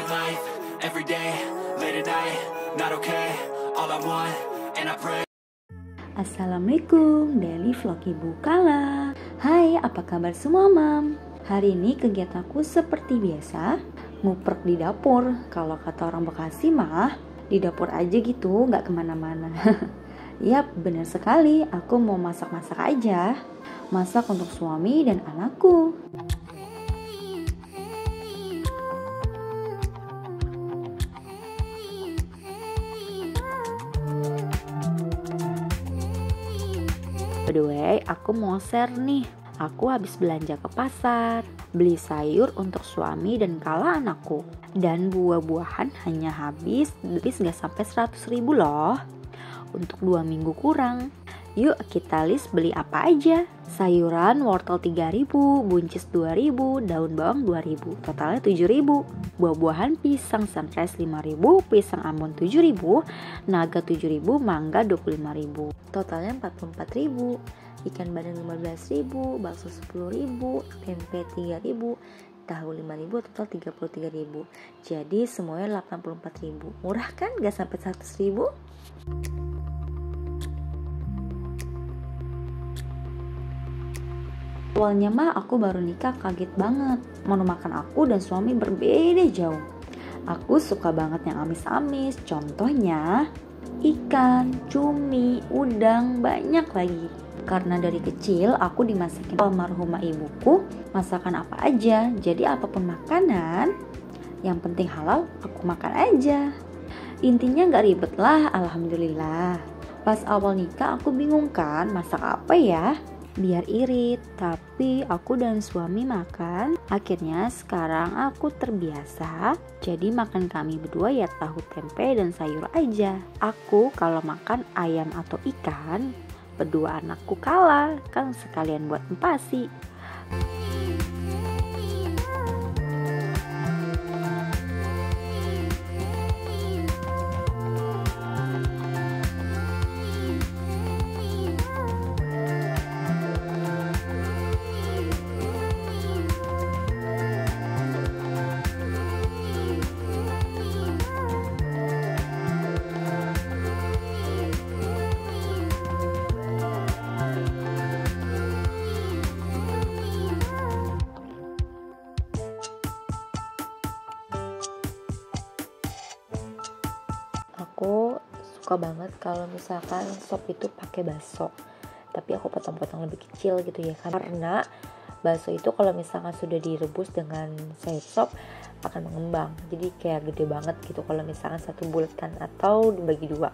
living life, every day, late at night, not okay, all I want, and I pray. Assalamualaikum, daily vlog Ibu Kala. Hai, apa kabar semua mam? Hari ini kegiatanku seperti biasa, nguprek di dapur. Kalau kata orang Bekasi mah, di dapur aja gitu, gak kemana-mana. Yap, benar sekali, aku mau masak-masak aja. Masak untuk suami dan anakku. By the way, aku mau share nih. Aku habis belanja ke pasar, beli sayur untuk suami dan Kala anakku. Dan buah-buahan hanya habis gak sampai 100.000 loh. Untuk 2 minggu kurang. Yuk kita list beli apa aja. Sayuran wortel 3.000, buncis 2.000, daun bawang 2.000, totalnya 7.000. Buah-buahan pisang sunrise 5.000, pisang ambon 7.000, naga 7.000, mangga 25.000, totalnya 44.000. Ikan bandeng 15.000, bakso 10.000, tempe 3.000, tahu 5.000, total 33.000. Jadi semuanya 84.000. Murah kan? Gak sampai 100.000. Awalnya mah aku baru nikah kaget banget. Menu makan aku dan suami berbeda jauh. Aku suka banget yang amis-amis. Contohnya ikan, cumi, udang, banyak lagi. Karena dari kecil aku dimasakin almarhumah ibuku masakan apa aja. Jadi apapun makanan, yang penting halal aku makan aja. Intinya gak ribet lah, alhamdulillah. Pas awal nikah aku bingung kan masak apa ya biar irit, tapi aku dan suami makan. Akhirnya sekarang aku terbiasa, jadi makan kami berdua ya tahu tempe dan sayur aja. Aku kalau makan ayam atau ikan, berdua anakku Kala, kan sekalian buat empasi. Aku suka banget kalau misalkan sop itu pakai bakso, tapi aku potong-potong lebih kecil gitu ya, karena bakso itu kalau misalkan sudah direbus dengan sayur sop akan mengembang, jadi kayak gede banget gitu kalau misalkan satu bulatan atau dibagi dua.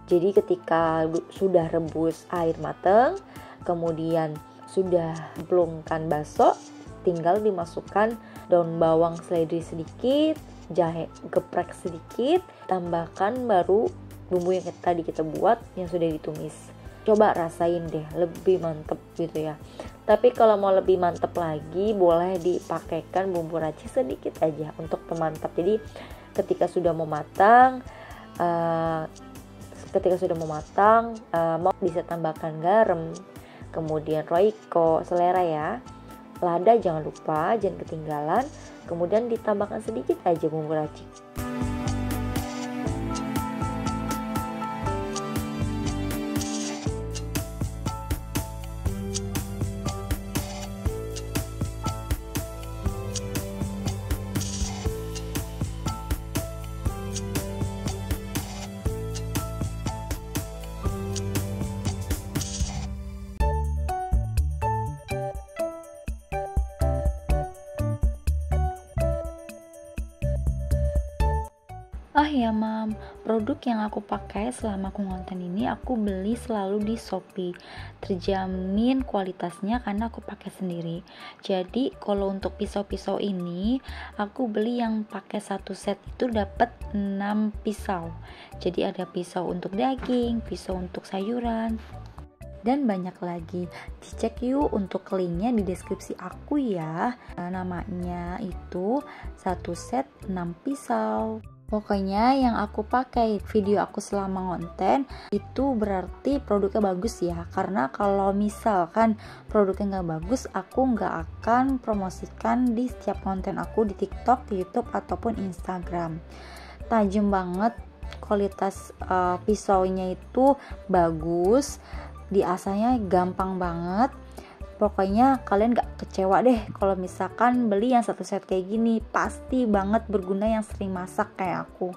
Jadi ketika sudah rebus air mateng, kemudian sudah belumkan bakso, tinggal dimasukkan daun bawang seledri sedikit, jahe geprek sedikit, tambahkan baru bumbu yang tadi kita buat yang sudah ditumis. Coba rasain deh, lebih mantep gitu ya. Tapi kalau mau lebih mantep lagi, boleh dipakaikan bumbu racik sedikit aja untuk pemantap. Jadi ketika sudah mau matang, mau bisa tambahkan garam, kemudian roiko selera ya, lada jangan lupa, jangan ketinggalan, kemudian ditambahkan sedikit aja bumbu racik. Ah ya mam, produk yang aku pakai selama aku ngonten ini aku beli selalu di Shopee. Terjamin kualitasnya karena aku pakai sendiri. Jadi kalau untuk pisau-pisau ini aku beli yang pakai satu set itu dapat 6 pisau. Jadi ada pisau untuk daging, pisau untuk sayuran, dan banyak lagi. Dicek yuk untuk linknya di deskripsi aku ya. Namanya itu satu set 6 pisau. Pokoknya yang aku pakai video aku selama ngonten itu berarti produknya bagus ya. Karena kalau misalkan produknya nggak bagus, aku nggak akan promosikan di setiap konten aku di TikTok, di YouTube ataupun Instagram. Tajam banget, kualitas pisaunya itu bagus, diasahnya gampang banget. Pokoknya kalian gak kecewa deh kalau misalkan beli yang satu set kayak gini. Pasti banget berguna yang sering masak kayak aku.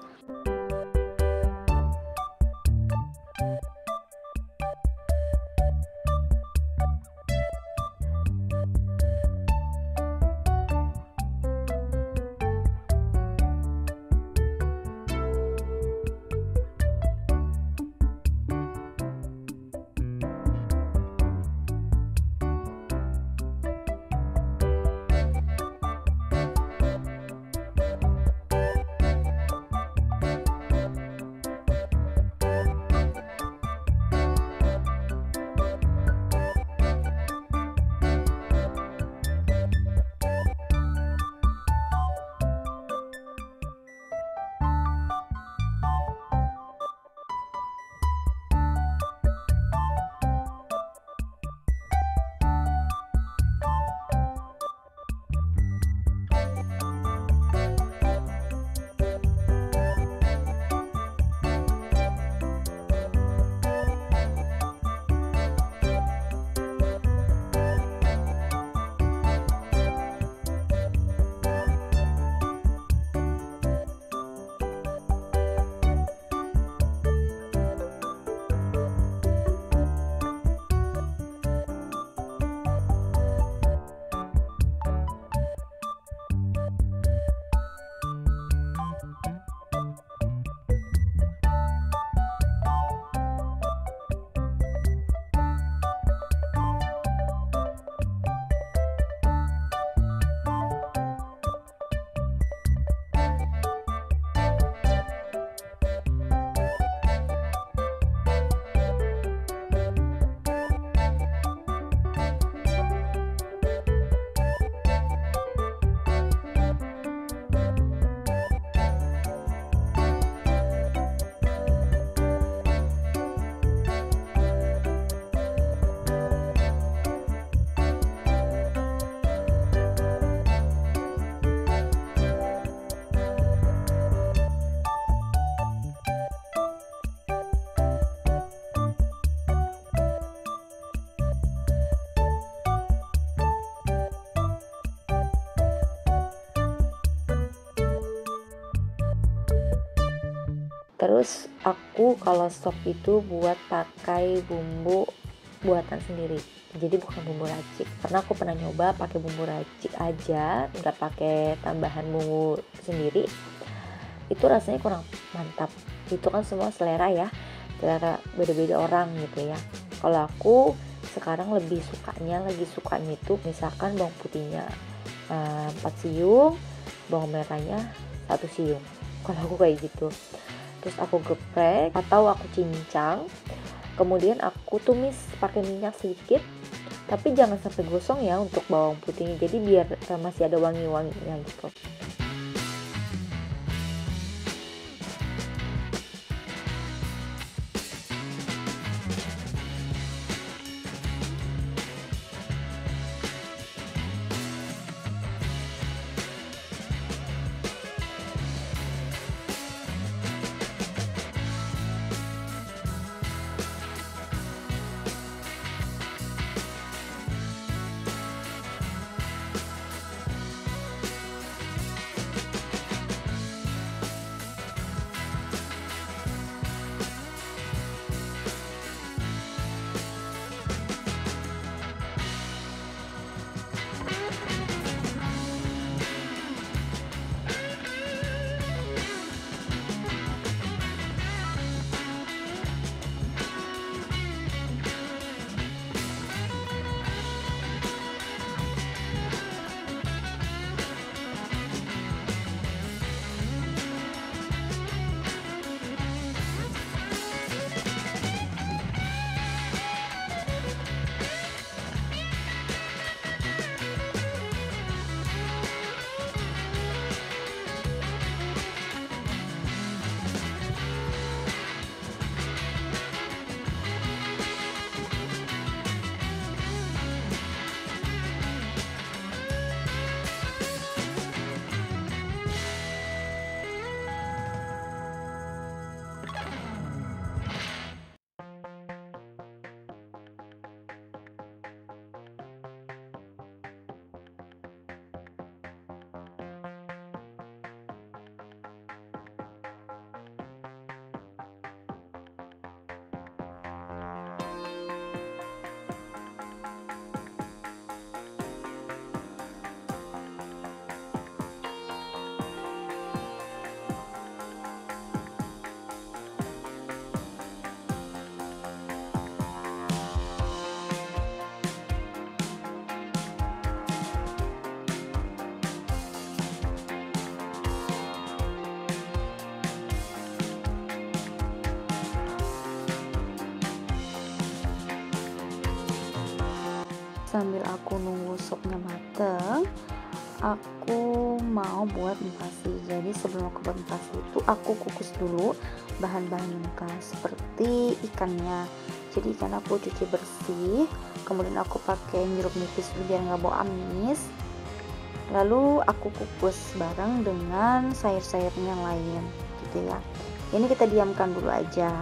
Terus aku kalau stok itu buat pakai bumbu buatan sendiri. Jadi bukan bumbu racik. Karena aku pernah nyoba pakai bumbu racik aja, nggak pakai tambahan bumbu sendiri. Itu rasanya kurang mantap. Itu kan semua selera ya. Selera beda-beda orang gitu ya. Kalau aku sekarang lagi sukanya itu misalkan bawang putihnya 4 siung, bawang merahnya 1 siung. Kalau aku kayak gitu. Terus aku geprek atau aku cincang, kemudian aku tumis pakai minyak sedikit, tapi jangan sampai gosong ya untuk bawang putihnya, jadi biar masih ada wangi-wanginya gitu. Sambil aku nunggu supnya mateng, aku mau buat empasi. Jadi sebelum aku buat empasi itu aku kukus dulu bahan-bahannya seperti ikannya. Jadi ikan aku cuci bersih, kemudian aku pakai jeruk nipis biar nggak bau amis. Lalu aku kukus bareng dengan sayur-sayurnya yang lain gitu ya. Ini kita diamkan dulu aja.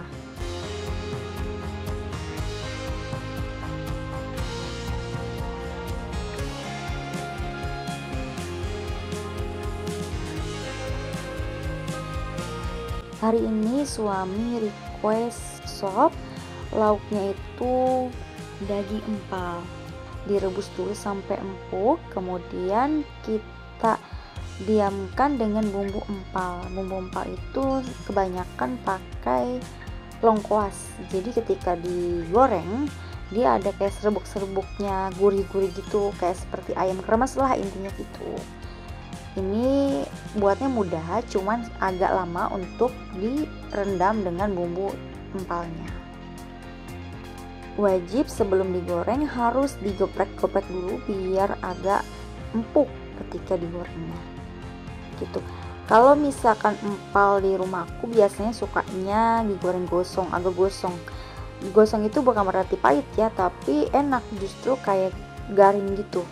Hari ini suami request sop, lauknya itu daging empal. Direbus dulu sampai empuk, kemudian kita diamkan dengan bumbu empal. Bumbu empal itu kebanyakan pakai lengkuas. Jadi ketika digoreng, dia ada kayak serbuk-serbuknya, gurih-gurih gitu, kayak seperti ayam kremes lah intinya gitu. Ini buatnya mudah, cuman agak lama untuk direndam dengan bumbu empalnya. Wajib sebelum digoreng harus digeprek-geprek dulu biar agak empuk ketika digorengnya. Gitu. Kalau misalkan empal di rumahku biasanya sukanya digoreng gosong, agak gosong. Gosong itu bukan berarti pahit ya, tapi enak, justru kayak garing gitu.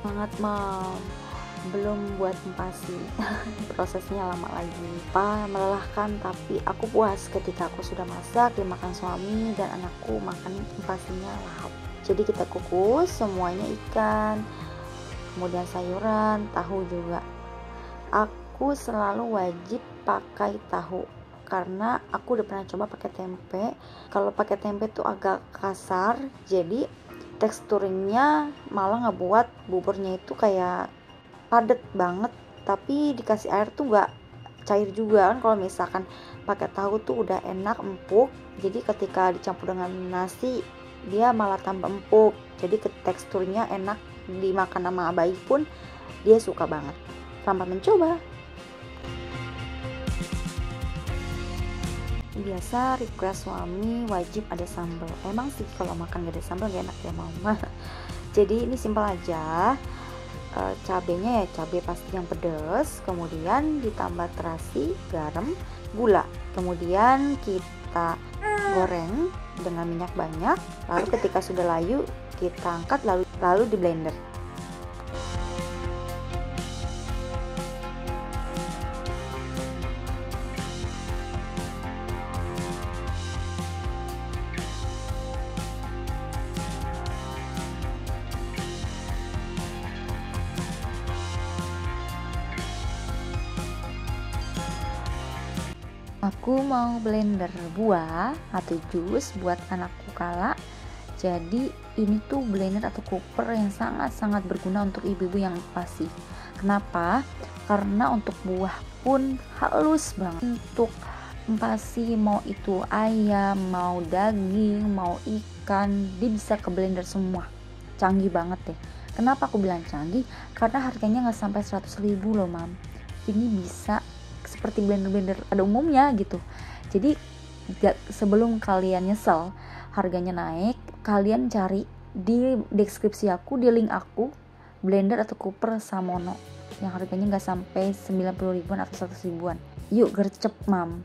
Semangat Mam, belum buat empasi. Prosesnya lama lagi, melelahkan, tapi aku puas ketika aku sudah masak, dimakan suami dan anakku makan empasinya lahap. Jadi kita kukus semuanya, ikan, kemudian sayuran, tahu juga. Aku selalu wajib pakai tahu karena aku udah pernah coba pakai tempe. Kalau pakai tempe tuh agak kasar, jadi teksturnya malah ngebuat buburnya itu kayak padet banget, tapi dikasih air tuh nggak cair juga kan. Kalau misalkan pakai tahu tuh udah enak, empuk, jadi ketika dicampur dengan nasi dia malah tambah empuk, jadi teksturnya enak, dimakan sama bayi pun dia suka banget. Selamat mencoba. Biasa request suami wajib ada sambal. Emang sih kalau makan gak ada sambal gak enak ya mama. Jadi ini simpel aja. Cabenya ya cabai pasti yang pedas, kemudian ditambah terasi, garam, gula, kemudian kita goreng dengan minyak banyak. Lalu ketika sudah layu kita angkat, lalu di blender. Aku mau blender buah atau jus buat anakku kala. Jadi ini tuh blender atau cooper yang sangat-sangat berguna untuk ibu-ibu yang empasi. Kenapa? Karena untuk buah pun halus banget. Untuk empasi mau itu ayam, mau daging, mau ikan, dia bisa ke blender semua. Canggih banget deh. Kenapa aku bilang canggih? Karena harganya nggak sampai 100.000 loh mam. Ini bisa seperti blender-blender pada umumnya gitu. Jadi sebelum kalian nyesel harganya naik, kalian cari di deskripsi aku, di link aku, blender atau cooper Samono yang harganya nggak sampai 90 ribuan atau 100 ribuan. Yuk gercep mam.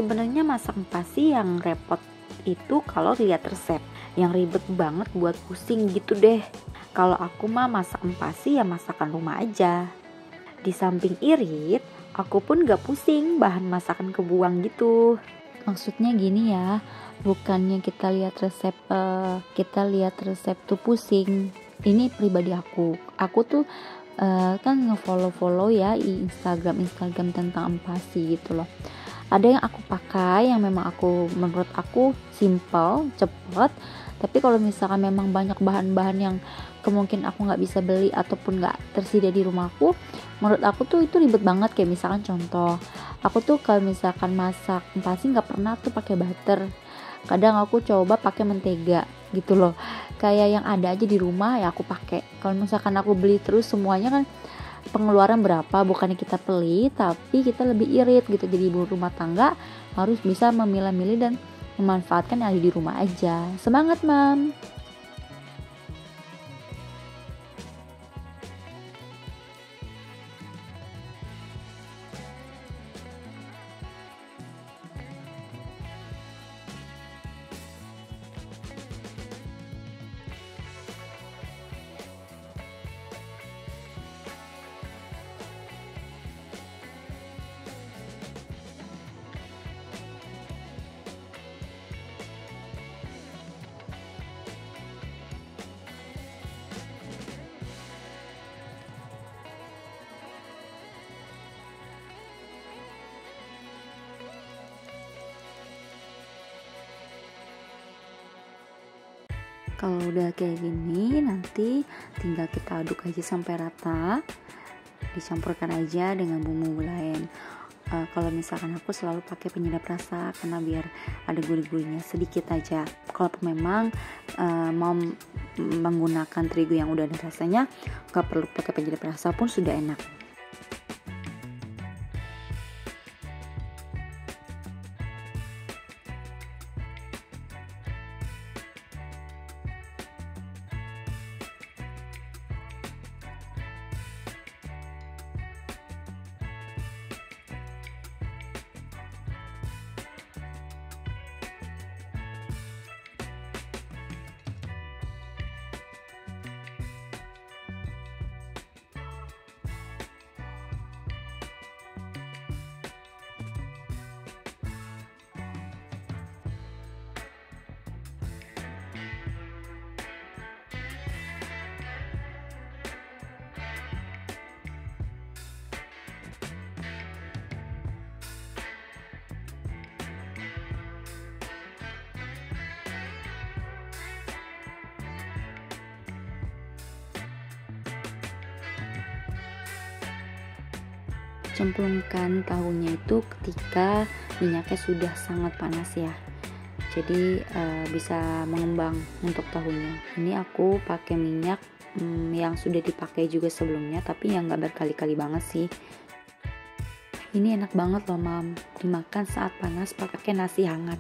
Sebenarnya masak empasi yang repot itu kalau lihat resep, yang ribet banget buat pusing gitu deh. Kalau aku mah masak empasi ya masakan rumah aja. Di samping irit, aku pun gak pusing bahan masakan kebuang gitu. Maksudnya gini ya, bukannya kita lihat resep tuh pusing. Ini pribadi aku tuh kan nge-follow ya Instagram tentang empasi gitu loh. Ada yang aku pakai yang memang menurut aku simple, cepet. Tapi kalau misalkan memang banyak bahan-bahan yang kemungkinan aku nggak bisa beli ataupun nggak tersedia di rumahku, menurut aku tuh itu ribet banget. Kayak misalkan contoh, aku tuh kalau misalkan masak empasi nggak pernah tuh pakai butter. Kadang aku coba pakai mentega gitu loh. Kayak yang ada aja di rumah ya aku pakai. Kalau misalkan aku beli terus semuanya kan pengeluaran berapa, bukannya kita pelit tapi kita lebih irit gitu. Jadi ibu rumah tangga harus bisa memilah-milih dan memanfaatkan yang ada di rumah aja. Semangat, Mam. Kalau udah kayak gini, nanti tinggal kita aduk aja sampai rata. Dicampurkan aja dengan bumbu lain. Kalau misalkan aku selalu pakai penyedap rasa karena biar ada gurih-gurihnya sedikit aja. Kalau memang mau menggunakan terigu yang udah ada rasanya, gak perlu pakai penyedap rasa pun sudah enak. Cemplungkan tahunya itu ketika minyaknya sudah sangat panas ya, jadi bisa mengembang untuk tahunya. Ini aku pakai minyak yang sudah dipakai juga sebelumnya, tapi yang gak berkali-kali banget sih. Ini enak banget loh, Mam, dimakan saat panas pakai nasi hangat.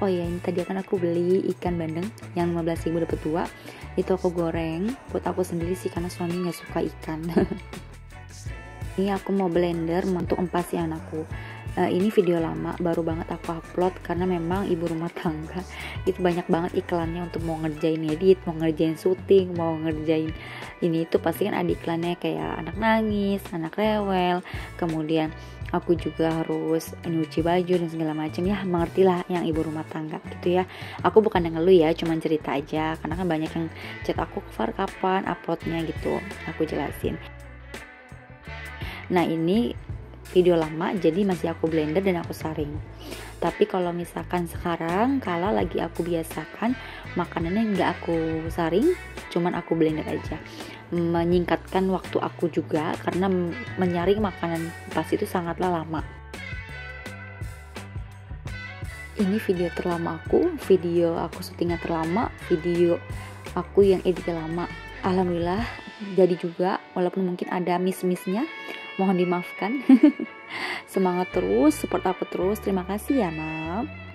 Oh ya, ini tadi kan aku beli ikan bandeng yang 15.000 dapat 2. Itu aku goreng buat aku sendiri sih karena suami nggak suka ikan. Ini aku mau blender untuk empasi anakku. Ini video lama, baru banget aku upload karena memang ibu rumah tangga itu banyak banget iklannya untuk mau ngerjain edit, mau ngerjain syuting, mau ngerjain ini itu pasti kan ada iklannya kayak anak nangis, anak rewel, kemudian aku juga harus nyuci baju dan segala macam ya, mengertilah yang ibu rumah tangga gitu ya. Aku bukan yang ngeluh ya, cuman cerita aja karena kan banyak yang chat aku, Far kapan uploadnya gitu, aku jelasin. Nah ini video lama jadi masih aku blender dan aku saring. Tapi kalau misalkan sekarang kalau lagi aku biasakan makanannya nggak aku saring, cuman aku blender aja, menyingkatkan waktu aku juga karena menyaring makanan pas itu sangatlah lama. Ini video terlama video aku syutingnya terlama, video aku yang editnya lama. Alhamdulillah jadi juga, walaupun mungkin ada miss-missnya, mohon dimaafkan. Semangat terus, support aku terus. Terima kasih ya, Mam.